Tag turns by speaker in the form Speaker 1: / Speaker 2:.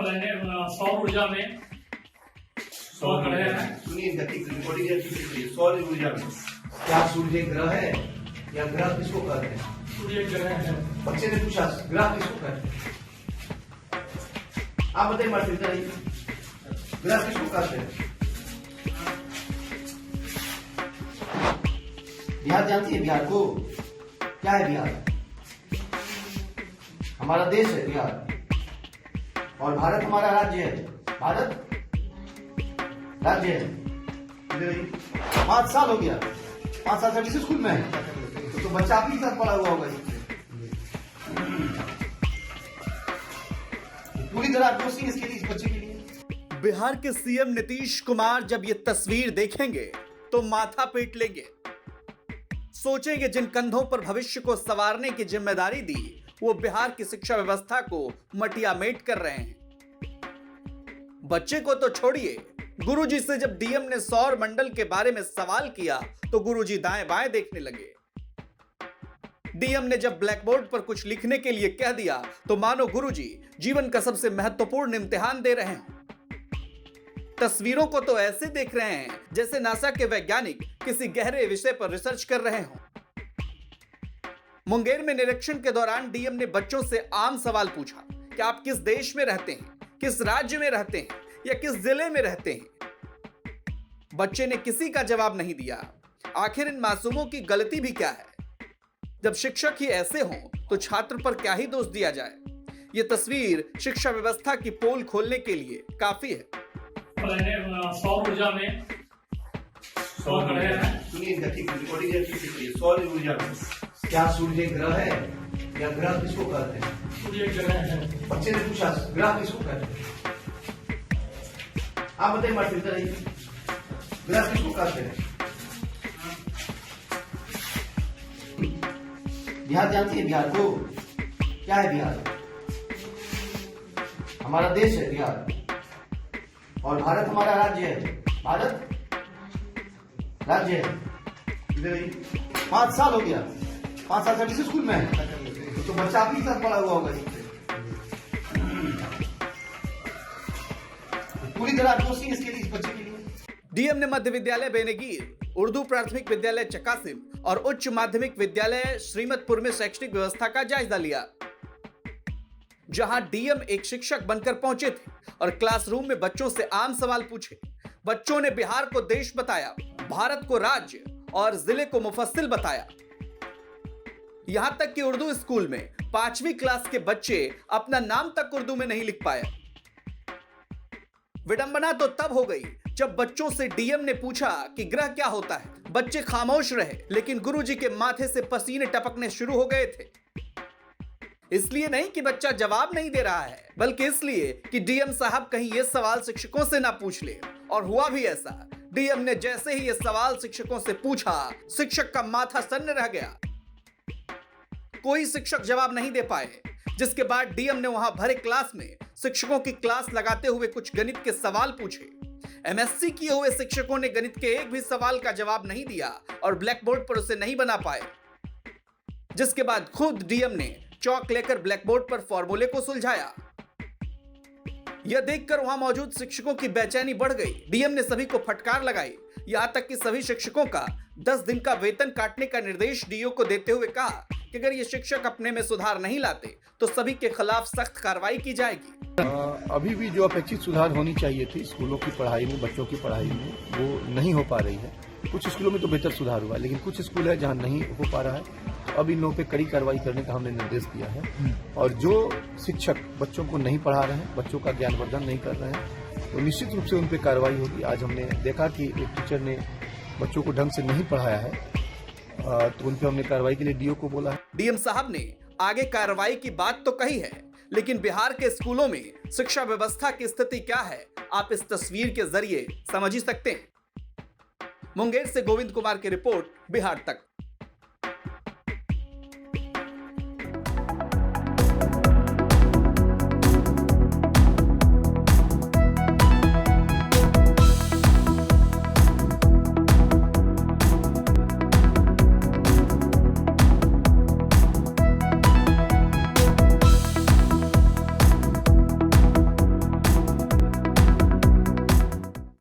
Speaker 1: सौर ऊर्जा में सौर ग्रह है।
Speaker 2: सुनिए सौर ऊर्जा में क्या सूर्य ग्रह है या ग्रह किसको कहते हैं?
Speaker 1: सूर्य ग्रह है।
Speaker 2: बच्चे ने पूछा ग्रह किसको कहते हैं? आप बताइए मार्टिन, ग्रह किसको कहते हैं? बिहार जानती है बिहार को? क्या है बिहार? हमारा देश है बिहार, और भारत हमारा राज्य है। भारत राज्य है। 5 साल हो गया, 5 साल से किसी स्कूल में है, तो बच्चा आपके साथ पढ़ा हुआ होगा। पूरी तरह कोशिश इसके लिए, इस बच्चे के लिए।
Speaker 3: बिहार के सीएम नीतीश कुमार जब ये तस्वीर देखेंगे तो माथा पीट लेंगे। सोचेंगे जिन कंधों पर भविष्य को संवारने की जिम्मेदारी दी, वो बिहार की शिक्षा व्यवस्था को मटियामेट कर रहे हैं। बच्चे को तो छोड़िए, गुरुजी से जब डीएम ने सौर मंडल के बारे में सवाल किया तो गुरुजी दाएं बाएं देखने लगे। डीएम ने जब ब्लैक बोर्ड पर कुछ लिखने के लिए कह दिया तो मानो गुरुजी जीवन का सबसे महत्वपूर्ण इम्तिहान दे रहे हैं। तस्वीरों को तो ऐसे देख रहे हैं जैसे नासा के वैज्ञानिक किसी गहरे विषय पर रिसर्च कर रहे हों। मुंगेर में निरीक्षण के दौरान डीएम ने बच्चों से आम सवाल पूछा कि आप किस देश में रहते हैं, किस राज्य में रहते हैं या किस जिले में रहते हैं। बच्चे ने किसी का जवाब नहीं दिया। आखिर इन मासूमों की गलती भी क्या है? जब शिक्षक ही ऐसे हों तो छात्र पर क्या ही दोष दिया जाए। ये तस्वीर शिक्षा व्यवस्था की पोल खोलने के लिए काफी है।
Speaker 1: सौर ऊर्जा में सौर ग्रह है।
Speaker 2: सुनिए सौर ऊर्जा में क्या सूर्य ग्रह है या ग्रह किसको कहते हैं?
Speaker 1: सूर्य ग्रह है। बच्चे
Speaker 2: ने पूछा ग्रह किसको कहते हैं? आप बताइए मार्टिन, ग्रह किसको कहते हैं? बिहार जानती है बिहार को? क्या है बिहार? हमारा देश है बिहार, और भारत हमारा राज्य है। भारत राज्य है। 5 साल हो गया, 5 साल से किसी स्कूल में है, तो बच्चा आपके साथ पढ़ा हुआ होगा। पूरी तरह कोशिश इसके लिए, इस बच्चे के लिए।
Speaker 3: डीएम ने मध्य विद्यालय बेनेगीर, उर्दू प्राथमिक विद्यालय चकासिम और उच्च माध्यमिक विद्यालय श्रीमतपुर में शैक्षणिक व्यवस्था का जायजा लिया, जहां डीएम एक शिक्षक बनकर पहुंचे थे और क्लासरूम में बच्चों से आम सवाल पूछे। बच्चों ने बिहार को देश बताया, भारत को राज्य और जिले को मुफस्सिल बताया। यहां तक कि उर्दू स्कूल में 5वीं क्लास के बच्चे अपना नाम तक उर्दू में नहीं लिख पाए। विडंबना तो तब हो गई जब बच्चों से डीएम ने पूछा कि ग्रह क्या होता है। बच्चे खामोश रहे, लेकिन गुरुजी के माथे से पसीने टपकने शुरू हो गए थे। इसलिए नहीं कि बच्चा जवाब नहीं दे रहा है, बल्कि इसलिए कि डीएम साहब कहीं ये सवाल शिक्षकों से ना पूछ ले। और हुआ भी ऐसा। डीएम ने जैसे ही ये सवाल शिक्षकों से पूछा, शिक्षक का माथा सन्न रह गया। कोई शिक्षक जवाब नहीं दे पाए, जिसके बाद डीएम ने वहां भरे क्लास में शिक्षकों की क्लास लगाते हुए कुछ गणित के सवाल पूछे। एमएससी किए हुए शिक्षकों ने गणित के एक भी सवाल का जवाब नहीं दिया और ब्लैक बोर्ड पर उसे नहीं बना पाए। जिसके बाद खुद डीएम ने चौक लेकर ब्लैक बोर्ड पर फॉर्मूले को सुलझाया। यह देखकर वहां मौजूद शिक्षकों की बेचैनी बढ़ गई। डीएम ने सभी को फटकार लगाई, यहां तक कि सभी शिक्षकों का 10 दिन का वेतन काटने का निर्देश डीओ को देते हुए कहा कि अगर ये शिक्षक अपने में सुधार नहीं लाते तो सभी के खिलाफ सख्त कार्रवाई की जाएगी।
Speaker 4: अभी भी जो अपेक्षित सुधार होनी चाहिए थी स्कूलों की पढ़ाई में, बच्चों की पढ़ाई में, वो नहीं हो पा रही है। कुछ स्कूलों में तो बेहतर सुधार हुआ, लेकिन कुछ स्कूल है जहां नहीं हो पा रहा है। अब इन लोगों पे कड़ी कार्रवाई करने का हमने निर्देश दिया है। और जो शिक्षक बच्चों को नहीं पढ़ा रहे हैं, बच्चों का ज्ञानवर्धन नहीं कर रहे हैं, तो निश्चित रूप से उन पे कार्रवाई होगी। आज हमने देखा कि एक टीचर ने बच्चों को ढंग से नहीं पढ़ाया है, तो उन पे हमने कार्रवाई के लिए डीओ को बोला है।
Speaker 3: डीएम साहब ने आगे कार्रवाई की बात तो कही है, लेकिन बिहार के स्कूलों में शिक्षा व्यवस्था की स्थिति क्या है, आप इस तस्वीर के जरिए समझ ही सकते हैं। मुंगेर से गोविंद कुमार की रिपोर्ट, बिहार तक।